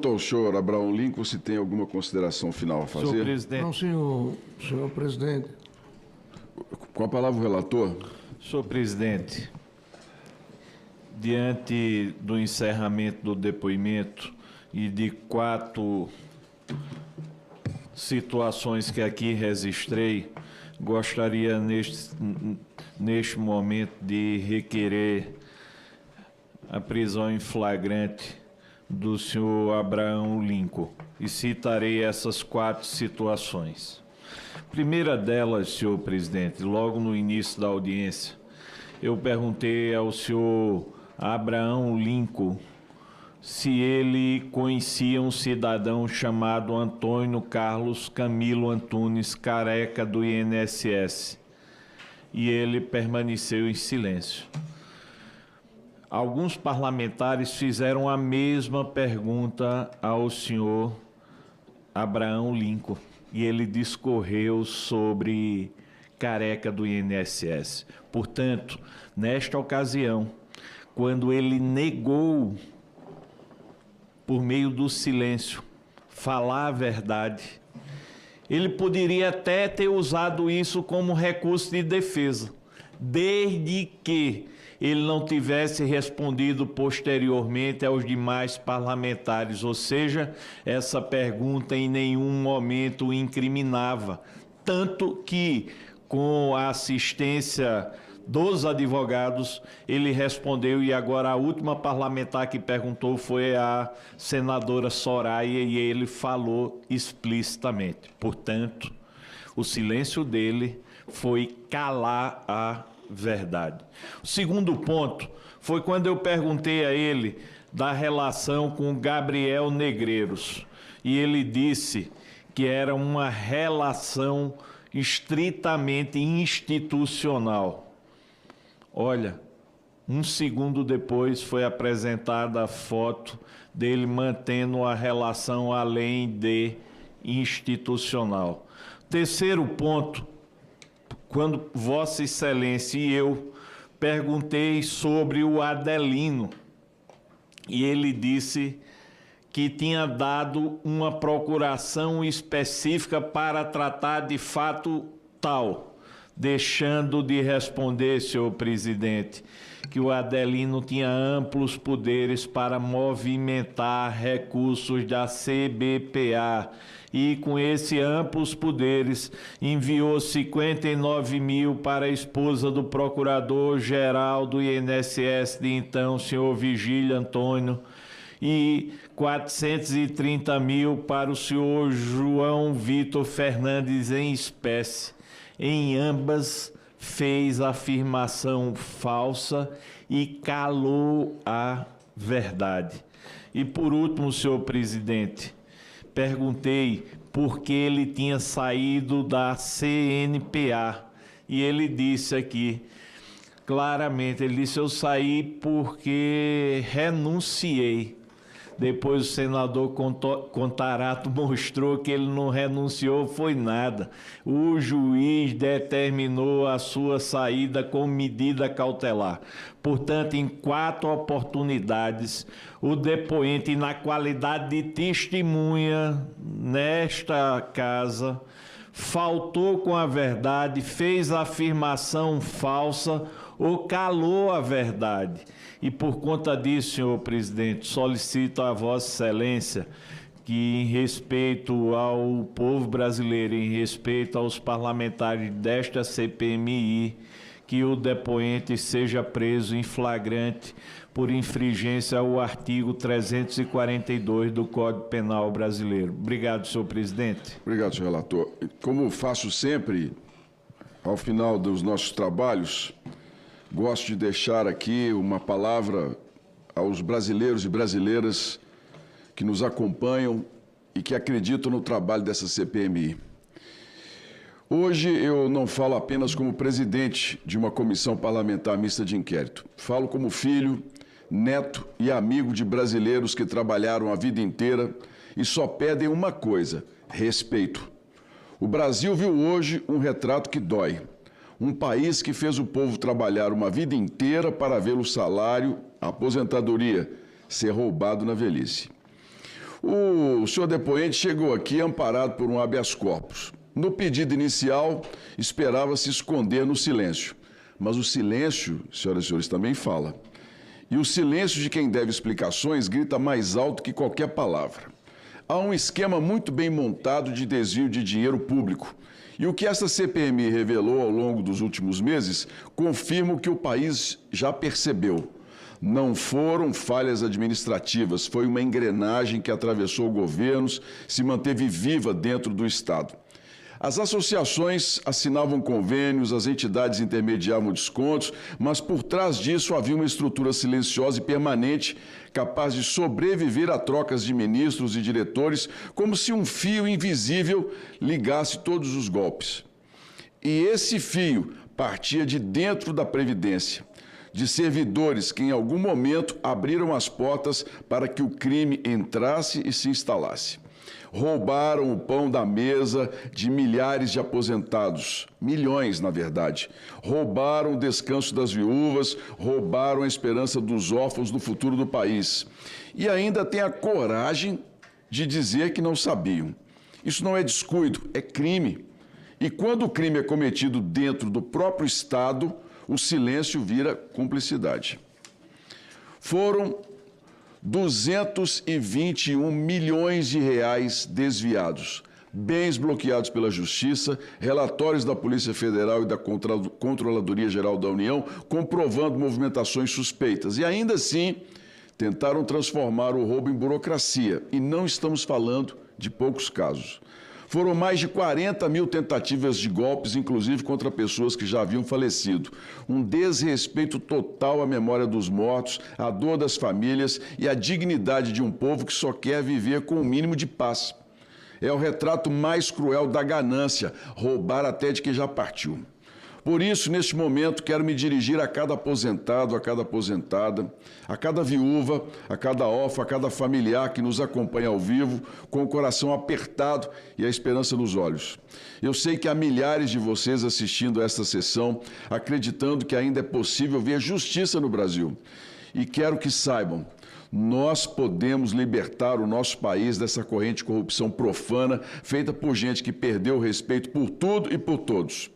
Ao senhor Abraão Lincoln, se tem alguma consideração final a fazer? Senhor presidente. Não, senhor presidente. Com a palavra o relator. Senhor presidente, diante do encerramento do depoimento e de 4 situações que aqui registrei, gostaria neste momento de requerer a prisão em flagrante do senhor Abraão Lincoln, e citarei essas 4 situações. Primeira delas, senhor presidente, logo no início da audiência, eu perguntei ao senhor Abraão Lincoln se ele conhecia um cidadão chamado Antônio Carlos Camilo Antunes, careca do INSS, e ele permaneceu em silêncio. Alguns parlamentares fizeram a mesma pergunta ao senhor Abraão Lincoln, e ele discorreu sobre careca do INSS. Portanto, nesta ocasião, quando ele negou, por meio do silêncio, falar a verdade, ele poderia até ter usado isso como recurso de defesa, desde que ele não tivesse respondido posteriormente aos demais parlamentares, ou seja, essa pergunta em nenhum momento o incriminava, tanto que, com a assistência dos advogados, ele respondeu, e agora a última parlamentar que perguntou foi a senadora Soraya, e ele falou explicitamente. Portanto, o silêncio dele foi calar a verdade. O segundo ponto foi quando eu perguntei a ele da relação com Gabriel Negreiros, e ele disse que era uma relação estritamente institucional. Olha, um segundo depois foi apresentada a foto dele mantendo a relação além de institucional. Terceiro ponto, quando Vossa Excelência e eu perguntei sobre o Adelino, e ele disse que tinha dado uma procuração específica para tratar de fato tal, deixando de responder, senhor presidente, que o Adelino tinha amplos poderes para movimentar recursos da CBPA, e com esses amplos poderes enviou 59 mil para a esposa do procurador-geral do INSS de então, senhor Vigílio Antônio, e 430 mil para o senhor João Vitor Fernandes em espécie. Em ambas fez afirmação falsa e calou a verdade. E por último, senhor presidente, perguntei por que ele tinha saído da CNPA, e ele disse aqui, claramente, ele disse: eu saí porque renunciei. Depois o senador Contarato mostrou que ele não renunciou, foi nada. O juiz determinou a sua saída com medida cautelar. Portanto, em 4 oportunidades, o depoente, na qualidade de testemunha nesta casa, faltou com a verdade, fez afirmação falsa ou calou a verdade. E por conta disso, senhor presidente, solicito a Vossa Excelência que, em respeito ao povo brasileiro, em respeito aos parlamentares desta CPMI, que o depoente seja preso em flagrante por infringência ao artigo 342 do Código Penal brasileiro. Obrigado, senhor presidente. Obrigado, senhor relator. Como faço sempre, ao final dos nossos trabalhos, gosto de deixar aqui uma palavra aos brasileiros e brasileiras que nos acompanham e que acreditam no trabalho dessa CPMI. Hoje eu não falo apenas como presidente de uma comissão parlamentar mista de inquérito. Falo como filho, neto e amigo de brasileiros que trabalharam a vida inteira e só pedem uma coisa: respeito. O Brasil viu hoje um retrato que dói. Um país que fez o povo trabalhar uma vida inteira para ver o salário, a aposentadoria, ser roubado na velhice. O senhor depoente chegou aqui amparado por um habeas corpus. No pedido inicial, esperava se esconder no silêncio. Mas o silêncio, senhoras e senhores, também fala. E o silêncio de quem deve explicações grita mais alto que qualquer palavra. Há um esquema muito bem montado de desvio de dinheiro público. E o que essa CPMI revelou ao longo dos últimos meses confirma o que o país já percebeu. Não foram falhas administrativas, foi uma engrenagem que atravessou governos, se manteve viva dentro do Estado. As associações assinavam convênios, as entidades intermediavam descontos, mas por trás disso havia uma estrutura silenciosa e permanente, capaz de sobreviver a trocas de ministros e diretores, como se um fio invisível ligasse todos os golpes. E esse fio partia de dentro da Previdência, de servidores que em algum momento abriram as portas para que o crime entrasse e se instalasse. Roubaram o pão da mesa de milhares de aposentados, milhões, na verdade. Roubaram o descanso das viúvas, roubaram a esperança dos órfãos do futuro do país. E ainda têm a coragem de dizer que não sabiam. Isso não é descuido, é crime. E quando o crime é cometido dentro do próprio Estado, o silêncio vira cumplicidade. Foram 221 milhões de reais desviados, bens bloqueados pela Justiça, relatórios da Polícia Federal e da Controladoria Geral da União comprovando movimentações suspeitas. E ainda assim, tentaram transformar o roubo em burocracia. E não estamos falando de poucos casos. Foram mais de 40 mil tentativas de golpes, inclusive contra pessoas que já haviam falecido. Um desrespeito total à memória dos mortos, à dor das famílias e à dignidade de um povo que só quer viver com o mínimo de paz. É o retrato mais cruel da ganância, roubar até de quem já partiu. Por isso, neste momento, quero me dirigir a cada aposentado, a cada aposentada, a cada viúva, a cada órfão, a cada familiar que nos acompanha ao vivo, com o coração apertado e a esperança nos olhos. Eu sei que há milhares de vocês assistindo a esta sessão, acreditando que ainda é possível ver justiça no Brasil. E quero que saibam, nós podemos libertar o nosso país dessa corrente de corrupção profana, feita por gente que perdeu o respeito por tudo e por todos.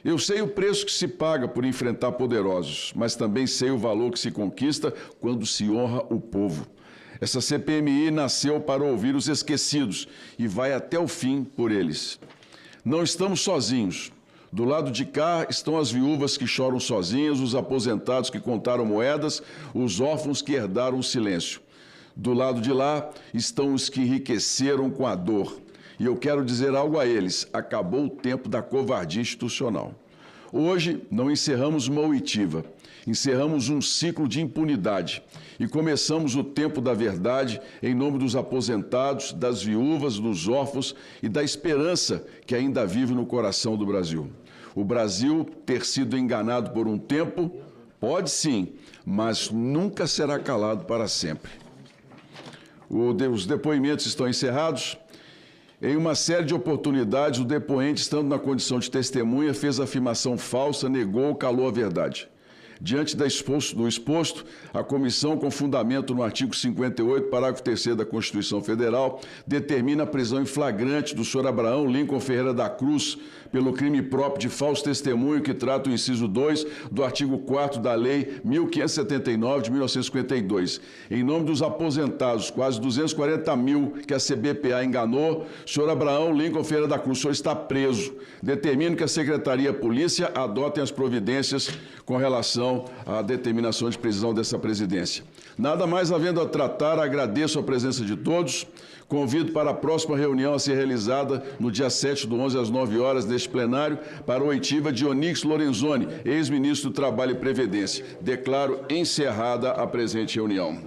Eu sei o preço que se paga por enfrentar poderosos, mas também sei o valor que se conquista quando se honra o povo. Essa CPMI nasceu para ouvir os esquecidos e vai até o fim por eles. Não estamos sozinhos. Do lado de cá estão as viúvas que choram sozinhas, os aposentados que contaram moedas, os órfãos que herdaram o silêncio. Do lado de lá estão os que enriqueceram com a dor. E eu quero dizer algo a eles: acabou o tempo da covardia institucional. Hoje não encerramos uma oitiva, encerramos um ciclo de impunidade e começamos o tempo da verdade em nome dos aposentados, das viúvas, dos órfãos e da esperança que ainda vive no coração do Brasil. O Brasil ter sido enganado por um tempo, pode sim, mas nunca será calado para sempre. Os depoimentos estão encerrados. Em uma série de oportunidades, o depoente, estando na condição de testemunha, fez afirmação falsa, negou ou calou a verdade. Diante do exposto, a comissão, com fundamento no artigo 58, parágrafo 3º da Constituição Federal, determina a prisão em flagrante do senhor Abraão Lincoln Ferreira da Cruz pelo crime próprio de falso testemunho que trata o inciso 2 do artigo 4º da Lei 1579 de 1952. Em nome dos aposentados, quase 240 mil que a CBPA enganou, o senhor Abraão Lincoln Ferreira da Cruz, o senhor está preso. Determino que a Secretaria de Polícia adotem as providências com relação à determinação de prisão dessa presidência. Nada mais havendo a tratar, agradeço a presença de todos. Convido para a próxima reunião a ser realizada no dia 7/11, às 9 horas, neste plenário, para a oitiva de Onyx Lorenzoni, ex-ministro do Trabalho e Previdência. Declaro encerrada a presente reunião.